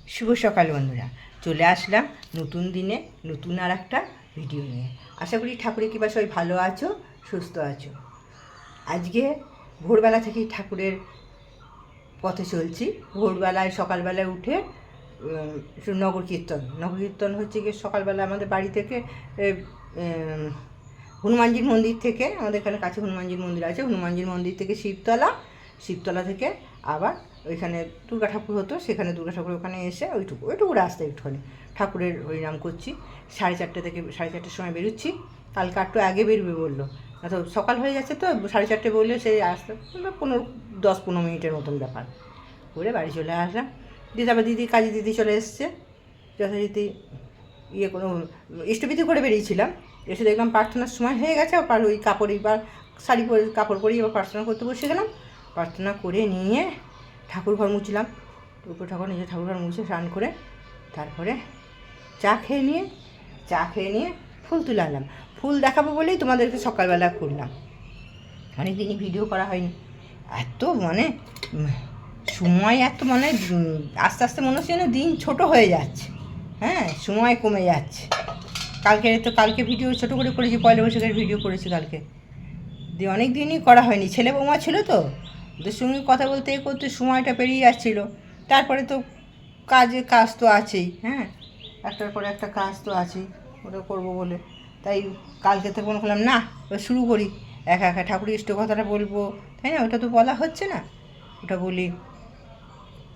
শুভ সকাল বন্ধুরা, চলে আসলাম নতুন দিনে নতুন আর একটা ভিডিও নিয়ে। আশা করি ঠাকুরের কৃপা সবাই ভালো আছো, সুস্থ আছো। আজকে ভোরবেলা থেকেই ঠাকুরের পথে চলছি। ভোরবেলায় সকালবেলায় উঠে নগর কীর্তন হচ্ছে গিয়ে সকালবেলা আমাদের বাড়ি থেকে হনুমানজির মন্দির থেকে, আমাদের এখানে কাছে হনুমানজির মন্দির আছে, হনুমানজির মন্দির থেকে শিবতলা থেকে আবার ওইখানে দুর্গা ঠাকুর হতো, সেখানে দুর্গা ঠাকুর ওখানে এসে ওইটুকু রাস্তা একটুখানি ঠাকুরের হরিনাম করছি। 4:30 সময় বেরোচ্ছি। কালকে একটু আগে বেরোবে বললো, তো সকাল হয়ে যাচ্ছে, তো 4:30 বললে সেই আসতে 10-15 মিনিটের মতন ব্যাপার করে বাড়ি চলে আসলাম। তারপর কাজী দিদি চলে এসছে যথারীতি। কোনো ইষ্টবিধি করে বেরিয়েছিলাম, এসে দেখলাম প্রার্থনার সময় হয়ে গেছে। আবার ওই শাড়ি পরে কাপড় পরিয়ে আবার প্রার্থনা করতে বসে গেলাম। প্রার্থনা করে নিয়ে ঠাকুর ঘর মুছলাম, নিজের ঠাকুর ঘর মুছে স্নান করে তারপরে চা খেয়ে নিয়ে ফুল তুলে আনলাম। ফুল দেখাবো বলেই তোমাদেরকে সকালবেলা করলাম, অনেক দিনই ভিডিও করা হয়নি। এত সময় আস্তে আস্তে মনে হচ্ছে যেন দিন ছোট হয়ে যাচ্ছে, হ্যাঁ, সময় কমে যাচ্ছে। কালকে ভিডিও ছোটো করে করেছি, পয়লা বৈশাখের ভিডিও করেছি কালকে, দিয়ে অনেক দিনই করা হয়নি। ছেলে বৌমা ছিল তো, ওদের সঙ্গে কথা বলতে করতে সময়টা পেরিয়ে যাচ্ছিল। তারপরে তো কাজ তো আছেই, হ্যাঁ, একটার পরে একটা কাজ তো আছেই, ওটা করবো বলে তাই কালকে থেকে মনে করলাম না, শুরু করি। একা ঠাকুরের ইষ্ট কথাটা বলবো, তাই না? ওটা তো বলা হচ্ছে না, ওটা বলি।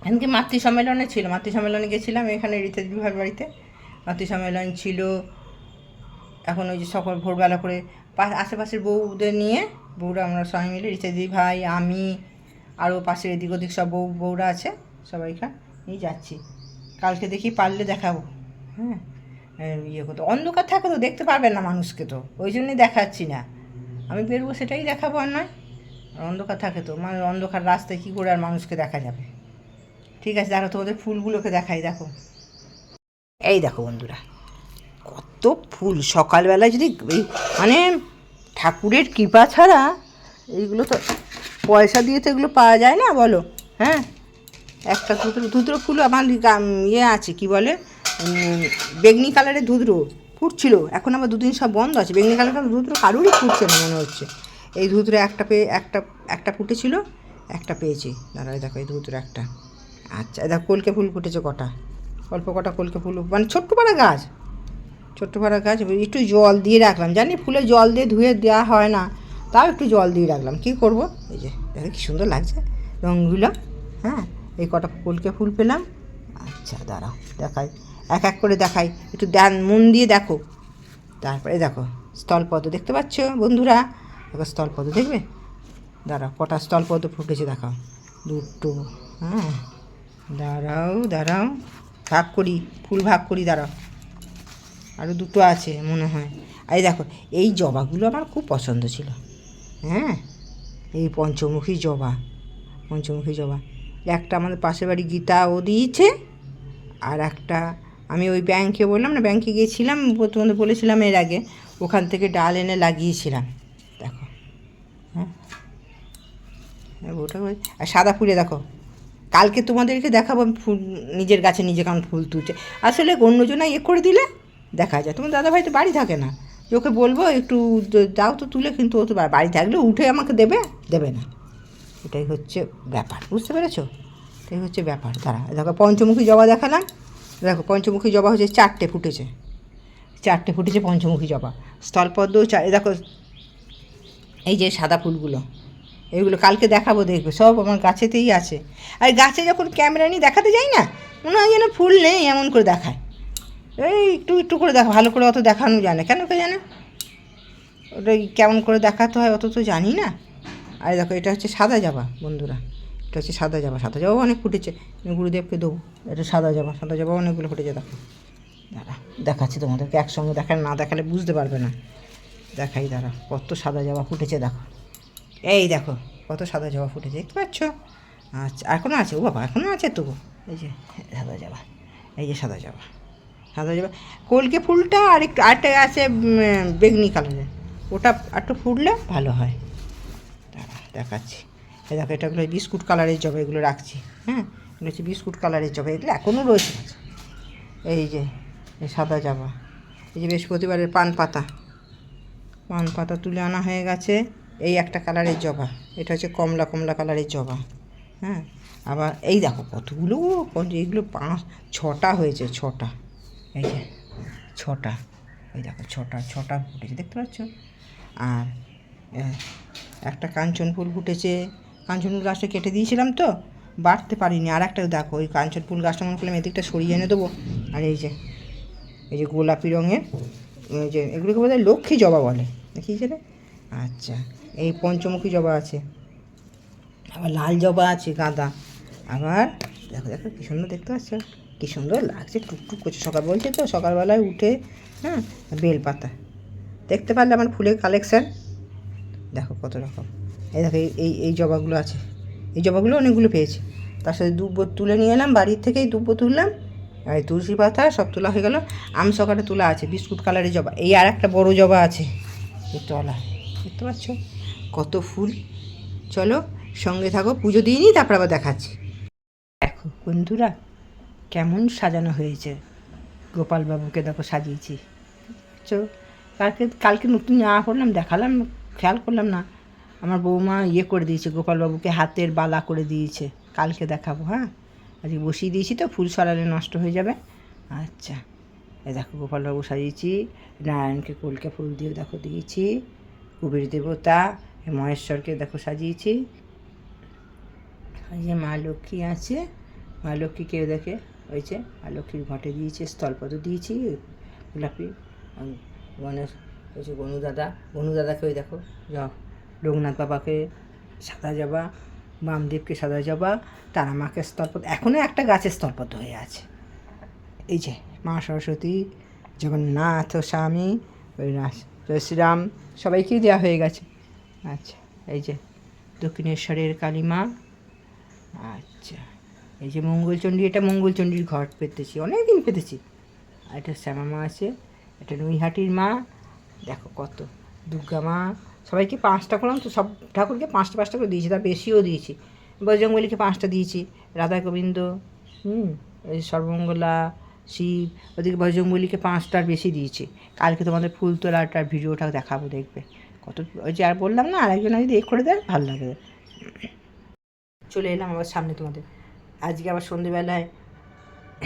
এমনকি মাতৃসম্মেলনে ছিল, মাতৃসম্মেলনে গেছিলাম এখানে রীতা দিদিভার বাড়িতে, মাতৃসম্মেলন ছিল। এখন ওই যে সকল ভোরবেলা করে আশেপাশের বউদের নিয়ে, বউরা আমরা সবাই মিলে, রীতা দিদি ভাই, আমি, আরও পাশের এদিক ওদিক সব বউরা আছে, সবাইখান নিয়ে যাচ্ছি। কালকে দেখি পারলে দেখাবো, হ্যাঁ। করতে অন্ধকার থাকে তো দেখতে পারবেন না মানুষকে, তো ওই জন্যই দেখাচ্ছি না। আমি বেরবো সেটাই দেখাবো, আর নয়। আর অন্ধকার থাকে তো, অন্ধকার রাস্তায় কী করে আর মানুষকে দেখা যাবে। ঠিক আছে, দেখো তোমাদের ফুলগুলোকে দেখাই। দেখো, এই দেখো বন্ধুরা, কত ফুল সকালবেলায়। যদি ঠাকুরের কৃপা ছাড়া এইগুলো তো পয়সা দিয়ে তো এগুলো পাওয়া যায় না, বলো, হ্যাঁ। একটা ধুতরো ফুল আমার আছে, কি বলে, বেগনি কালারের ধুতরো ফুটছিল, এখন আবার দুদিন সব বন্ধ আছে। বেগনি কালারের ধুতরো কারুরই ফুটছে না মনে হচ্ছে। এই ধুতরো একটা ফুটেছিল, একটা পেয়েছি। দাঁড়ায় দেখো, এই ধুতরো একটা। আচ্ছা, দেখো কলকে ফুল ফুটেছে অল্প কটা কলকে ফুল, ছোট্ট পাড়া গাছ, একটু জল দিয়ে রাখলাম। জানি ফুলে জল দিয়ে ধুয়ে দেওয়া হয় না, তাও একটু জল দিয়ে রাখলাম। কী করবো, এই যে দেখো কী সুন্দর লাগছে রঙগুলো, হ্যাঁ। এই কটা কলকে ফুল পেলাম। আচ্ছা দাঁড়াও দেখাই, এক করে দেখাই, একটু মন দিয়ে দেখো। তারপরে দেখো স্থলপদ্ম, দেখতে পাচ্ছ বন্ধুরা? দেখো স্থলপদ্ম, দেখবে? দাঁড়াও, কটা স্থলপদ্ম ফুটেছে দেখাও। দুটো, হ্যাঁ। দাঁড়াও ফুল ভাগ করি, দাঁড়াও, আরও দুটো আছে মনে হয়। এই দেখো, এই জবাগুলো আমার খুব পছন্দ ছিল, হ্যাঁ। এই পঞ্চমুখী জবা, একটা আমাদের পাশের বাড়ি গীতা ও দিয়েছে, আর একটা আমি ওই ব্যাংকে বললাম না, ব্যাংকে গিয়েছিলাম, তোমাদের বলেছিলাম এর আগে, ওখান থেকে ডাল এনে লাগিয়েছিলাম। দেখো, হ্যাঁ, ওটা। আর সাদা ফুলে দেখো, কালকে তোমাদেরকে দেখাবো ফুল, নিজের গাছে নিজে কেমন ফুল তুলছে। আসলে অন্যজনা করে দিলে দেখা যায়। তোমার দাদাভাই তো বাড়ি থাকে না, ওকে বলবো একটু দাও তো তুলে, কিন্তু ও তো বাড়ি থাকলে উঠে আমাকে দেবে না। এটাই হচ্ছে ব্যাপার, বুঝতে পেরেছো? এটাই হচ্ছে ব্যাপার। দেখো পঞ্চমুখী জবা দেখালাম, দেখো পঞ্চমুখী জবা হচ্ছে 4টে ফুটেছে পঞ্চমুখী জবা। স্থলপদ্ম দেখো, এই যে সাদা ফুলগুলো, এইগুলো কালকে দেখাবো, দেখবে সব আমার গাছেতেই আছে। আর গাছে যখন ক্যামেরা নিয়ে দেখাতে যাই না, মনে হয় যেন ফুল নেই, এমন করে দেখায়। এই একটু করে দেখা, ভালো করে অত দেখানো যায় না, কেন কে জানে ওটা কেমন করে দেখাতে হয়, অত তো জানি না। আর দেখো, এটা হচ্ছে সাদা জবা বন্ধুরা, এটা হচ্ছে সাদা জবা অনেক ফুটেছে, গুরুদেবকে দেবো। এটা সাদা জবা অনেকগুলো ফুটেছে। দেখো, দেখাচ্ছি তোমাদেরকে, একসঙ্গে না দেখালে বুঝতে পারবে না। দেখাই, কত সাদা জবা ফুটেছে দেখো। এই দেখো কত সাদা জবা ফুটেছে, দেখতে পাচ্ছ? আচ্ছা, এখনও আছে, ও বাবা, এখনও আছে তো। এই যে সাদা জবা, এই যে সাদা জবা। কলকে ফুলটা আরেকটা আছে বেগনি কালারের, ওটা একটু ফুটলে ভালো হয়। দেখাচ্ছি। এই দেখো, এটাগুলো বিস্কুট কালারের জবা, এগুলো রাখছি, হ্যাঁ। রয়েছে বিস্কুট কালারের জবা, এগুলো এখনও রয়েছে। এই যে এই সাদা জবা, এই যে বৃহস্পতিবারের পান পাতা তুলে আনা হয়ে গেছে। এই একটা কালারের জবা, এটা হচ্ছে কমলা কালারের জবা। হ্যাঁ, আবার এই দেখো কতগুলো, এইগুলো 5-6টা হয়েছে, 6টা। এই যে 6টা, এই দেখো 6টা ফুটেছে, দেখতে পাচ্ছ। আর একটা কাঞ্চন ফুল ফুটেছে। কাঞ্চন ফুল গাছটা কেটে দিয়েছিলাম তো, বাড়তে পারিনি। আর একটা দেখো, ওই কাঞ্চন ফুল গাছটা মনে করলাম এদিকটা সরিয়ে এনে দেবো। আর এই যে গোলাপি রঙের, এই যে এগুলোকে বোধহয় লক্ষ্মী জবা বলে, দেখিয়েছে রে। আচ্ছা, এই পঞ্চমুখী জবা আছে, আবার লাল জবা আছে, গাঁদা। আবার দেখো কী সুন্দর, দেখতে পাচ্ছ কী সুন্দর লাগছে, টুকটুক করছে। বলছে তো সকালবেলায় উঠে, হ্যাঁ, বেলপাতা দেখতে পারলে আমার ফুলের কালেকশান দেখো কত রকম। এই দেখো এই জবাগুলো আছে, এই জবাগুলো অনেকগুলো পেয়েছি। তার সাথে দুব্বো তুলে নিয়ে এলাম, বাড়ির থেকেই দুব্বো তুললাম। আর তুলসী পাতা সব তোলা হয়ে গেল। আমসকাটা তোলা আছে, বিস্কুট কালারের জবা। এই আর একটা বড়ো জবা আছে, এই তলা, দেখতে পাচ্ছ কত ফুল। চলো সঙ্গে থাকো, পুজো দিয়ে নিই, তারপর আবার দেখাচ্ছি। দেখো বন্ধুরা কেমন সাজানো হয়েছে, গোপালবাবুকে দেখো সাজিয়েছি। চলো, কালকে নতুন জামা পরলাম, দেখালাম, খেয়াল করলাম না। আমার বৌমা করে দিয়েছে, গোপালবাবুকে হাতের বালা করে দিয়েছে, কালকে দেখাবো। হ্যাঁ, আজকে বসিয়ে দিয়েছি তো, ফুল সরালে নষ্ট হয়ে যাবে। আচ্ছা, এই দেখো গোপালবাবু সাজিয়েছি, নারায়ণকে কলকে ফুল দিয়ে দেখো দিয়েছি, কুবের দেবতা মহেশ্বরকে দেখো সাজিয়েছি। এই যে মা লক্ষ্মী আছে, মা লক্ষ্মীকে দেখে হয়েছে, মা লক্ষ্মীর ঘটে দিয়েছে, স্থলপদ্ম দিয়েছি গোলাপি। গণেশ হয়েছে, গনুদাদাকে ওই দেখো, লোকনাথ বাবাকে সাদা জবা, বামদেবকে সাদা জবা, তারা মাকে স্থলপদ্ম, এখনও একটা গাছের স্থলপদ্ম হয়ে আছে। এই যে মা সরস্বতী, জগন্নাথ স্বামী, ওই শ্রীরাম, সবাইকেই দেওয়া হয়ে গেছে। আচ্ছা, এই যে দক্ষিণেশ্বরের কালীমা। আচ্ছা, এই যে মঙ্গলচণ্ডী, এটা মঙ্গলচণ্ডীর ঘর পেতেছি, অনেক দিন পেতেছি। আর এটা শ্যামা মা আছে, এটা নৈহাটির মা, দেখো কত, দুর্গা মা। সবাইকে 5টা করলাম তো, সব ঠাকুরকে 5টা করে দিয়েছি, তার বেশিও দিয়েছি। বজরংবলীকে 5টা দিয়েছি, রাধা গোবিন্দ, এই সর্বমঙ্গলা, শিব, ওদিকে বজরংবলীকে 5টার বেশি দিয়েছি। কালকে তোমাদের ফুল তোলাটার ভিডিওটা দেখাবো, দেখবে কত। ওই যে আর বললাম না, আরেকজন যদি করে দেয় ভালো লাগে। চলে এলাম আবার সামনে তোমাদের। আজকে আবার সন্ধেবেলায়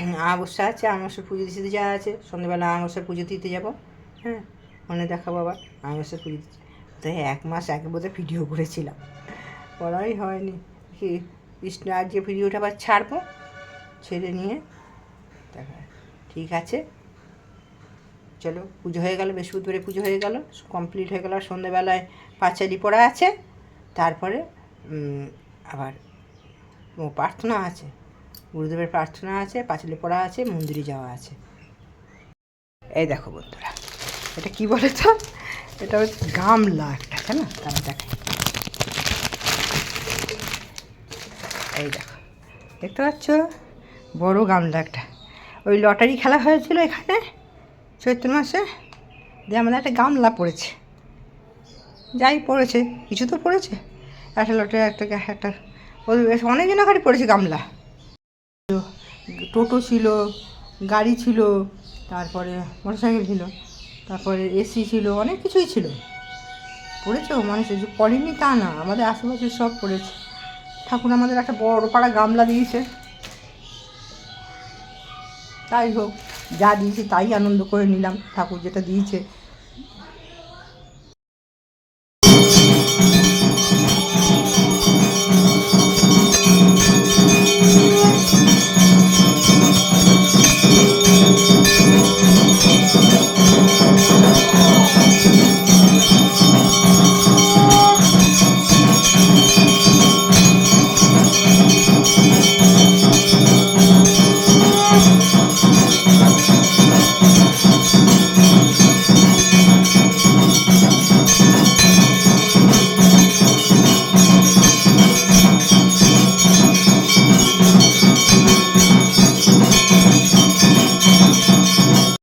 অমাবস্যা আছে, অমাবস্যার পুজো দিতে যাওয়া আছে। সন্ধেবেলা অমাবস্যার পুজো দিতে যাবো। হ্যাঁ, মনে দেখাবো আবার অমাবস্যার পুজো দিতে। তাই 1 মাস আগে বোধহয় ভিডিও করেছিলাম, করাই হয়নি। কৃষ্ণ আর যে ভিডিওটা আবার ছাড়বো, ছেড়ে নিয়ে দেখা। ঠিক আছে, চলো, পুজো হয়ে গেল, বৃহস্পতিবারে পুজো হয়ে গেল, কমপ্লিট হয়ে গেল। সন্ধেবেলায় পাঁচালি পড়া আছে, তারপরে আবার প্রার্থনা আছে, গুরুদেবের প্রার্থনা আছে, পাঁচালি পড়া আছে, মন্দিরে যাওয়া আছে। এই দেখো বন্ধুরা, এটা কি বলে তো, এটা হচ্ছে গামলা একটা, তাই না? তারা দেখে, এই দেখো, দেখতে পাচ্ছ বড় গামলা একটা। ওই লটারি খেলা হয়েছিল এখানে চৈত্র মাসে, দিয়ে আমাদের একটা গামলা পড়েছে, যাই পড়েছে, কিছু তো পড়েছে। একটা লটারি, একটা অনেক জনাকারই পড়েছে গামলা। টোটো ছিল, গাড়ি ছিল, তারপরে মোটরসাইকেল ছিল, তারপরে এসি ছিল, অনেক কিছুই ছিল। পড়েছে মানুষের, যে পড়েনি তা না, আমাদের আশেপাশে সব পড়েছে। ঠাকুর আমাদের একটা বড় পাড়া গামলা দিয়েছে। তাই হোক, যা দিয়েছে তাই আনন্দ করে নিলাম, ঠাকুর যেটা দিয়েছে